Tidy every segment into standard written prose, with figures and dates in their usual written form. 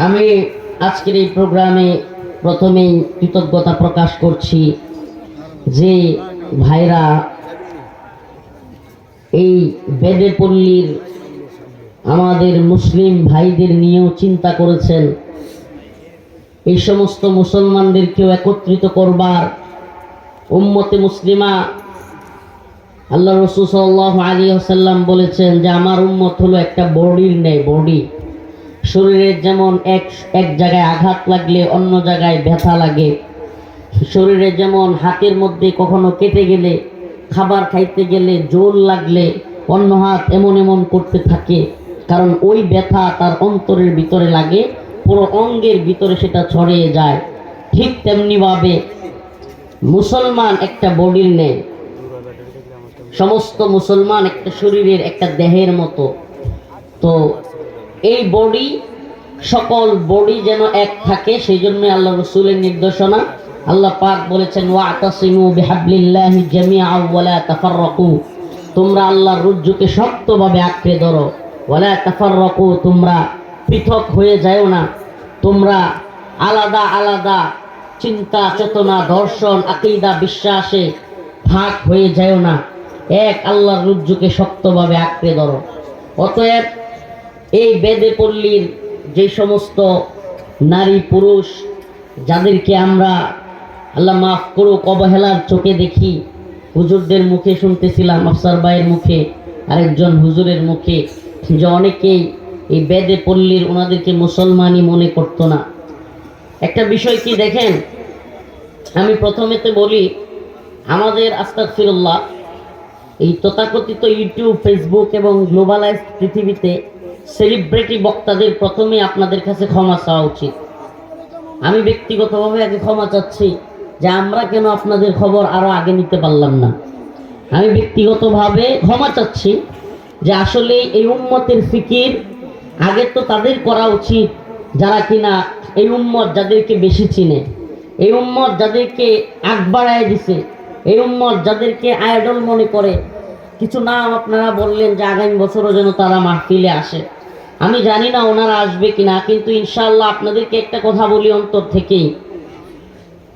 আমি আজকের এই প্রোগ্রামে প্রথমেই কৃতজ্ঞতা প্রকাশ করছি যে ভাইরা এই বেদেপল্লীর আমাদের মুসলিম ভাইদের নিয়েও চিন্তা করেছেন, এই সমস্ত মুসলমানদেরকেও একত্রিত করবার। উম্মতে মুসলিমা, আল্লাহ রাসূল সাল্লাল্লাহু আলাইহি ওয়াসাল্লাম বলেছেন যে আমার উম্মত হলো একটা বডির ন্যায়। বডি, শরীরের যেমন এক জায়গায় আঘাত লাগলে অন্য জায়গায় ব্যথা লাগে, শরীরে যেমন হাতের মধ্যে কখনো কেটে গেলে, খাবার খাইতে গেলে জোর লাগলে অন্য হাত এমন এমন করতে থাকে, কারণ ওই ব্যথা তার অন্তরের ভিতরে লাগে, পুরো অঙ্গের ভিতরে সেটা ছড়িয়ে যায়। ঠিক তেমনিভাবে মুসলমান একটা বডির নেই, সমস্ত মুসলমান একটা শরীরের একটা দেহের মতো। তো এই বডি, সকল বডি যেন এক থাকে, সেই জন্য আল্লাহ রাসূলের নির্দেশনা। আল্লাহ পাক বলেছেন ওয়াতাসিমু বিহাবলিল্লাহি জামিআন ওয়ালা তাফাররাকু, তোমরা আল্লাহর রজ্জুকে শক্তভাবে আঁকড়ে ধরো। ওয়ালা তাফাররাকু, তোমরা পৃথক হয়ে যাও না, তোমরা আলাদা আলাদা চিন্তা চেতনা দর্শন আকীদা বিশ্বাসে ভাগ হয়ে যাও না, এক আল্লাহর রজ্জুকে শক্তভাবে আঁকড়ে ধরো। অতএব এই বেদেপল্লীর যে সমস্ত নারী পুরুষ যাদেরকে আমরা আল্লাহ মাফ করুক অবহেলার চোখে দেখি, হুজুরদের মুখে শুনতেছিলাম, আফসার ভাইয়ের মুখে, আরেকজন হুজুরের মুখে, যে অনেকেই এই বেদেপল্লীর ওনাদেরকে মুসলমানই মনে করতো না। একটা বিষয় কি দেখেন, আমি প্রথমেতে বলি, আমাদের আস্তাগফিরুল্লাহ এই তথাকথিত ইউটিউব, ফেসবুক এবং গ্লোবালাইজড পৃথিবীতে সেলিব্রিটি বক্তাদের প্রথমে আপনাদের কাছে ক্ষমা চাওয়া উচিত। আমি ব্যক্তিগতভাবে আগে ক্ষমা চাচ্ছি যে আমরা কেন আপনাদের খবর আরো আগে নিতে পারলাম না। আমি ব্যক্তিগতভাবে ক্ষমা চাচ্ছি যে আসলে এই উম্মতের ফিকির আগে তো তাদের করা উচিত যারা কিনা এই উম্মত যাদেরকে বেশি চিনে, এই উম্মত যাদেরকে আগ বাড়ায় দিছে, এই উম্মত যাদেরকে আইডল মনে করে। কিছু নাম আপনারা বললেন যে আগামী বছরও যেন তারা মাহফিলে আসে। আমি জানি না ওনারা আসবে কিনা, কিন্তু ইনশাআল্লাহ আপনাদেরকে একটা কথা বলি অন্তর থেকেই,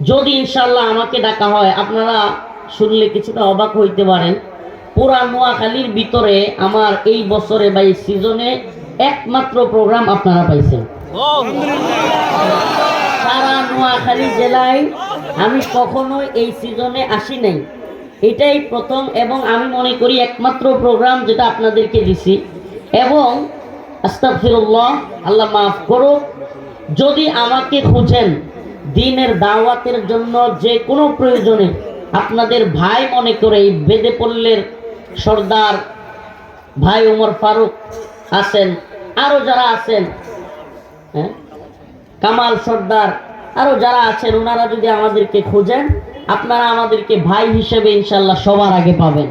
যদি ইনশাআল্লাহ আমাকে ডাকা হয়, আপনারা শুনলে কিছুটা অবাক হইতে পারেন, পুরা নোয়াখালীর ভিতরে আমার এই বছরে বা এই সিজনে একমাত্র প্রোগ্রাম আপনারা পাইছেন। সারা নোয়াখালী জেলায় আমি কখনোই এই সিজনে আসি নাই, এটাই প্রথম এবং আমি মনে করি একমাত্র প্রোগ্রাম যেটা আপনাদেরকে দিছি। এবং আস্তাগফিরুল্লাহ, আল্লাহ মাফ করো, যদি আমাকে খুঁজেন দ্বীনের দাওয়াতের জন্য যে কোনো প্রয়োজনে, আপনাদের ভাই মনে করে এই বেদেপল্লীর সর্দার ভাই ওমর ফারুক আছেন, আরো যারা আছেন, হ্যাঁ কামাল সর্দার, আরো যারা আছেন, ওনারা যদি আমাদেরকে খোঁজেন, আপনারা আমাদেরকে ভাই হিসেবে ইনশাআল্লাহ সবার আগে পাবেন।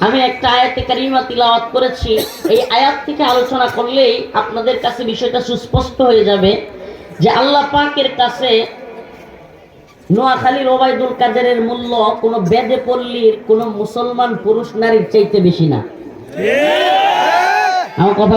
আমি একটা আয়াতে কারিমা তিলাওয়াত করেছি, এই আয়াত থেকে আলোচনা করলেই আপনাদের কাছে বিষয়টা সুস্পষ্ট হয়ে যাবে যে আল্লাহ পাকের কাছে নোয়াখালীর ওবায়দুল কাদেরের মূল্য কোনো বেদেপল্লীর কোনো মুসলমান পুরুষ নারীর চাইতে বেশি না। আমার কথা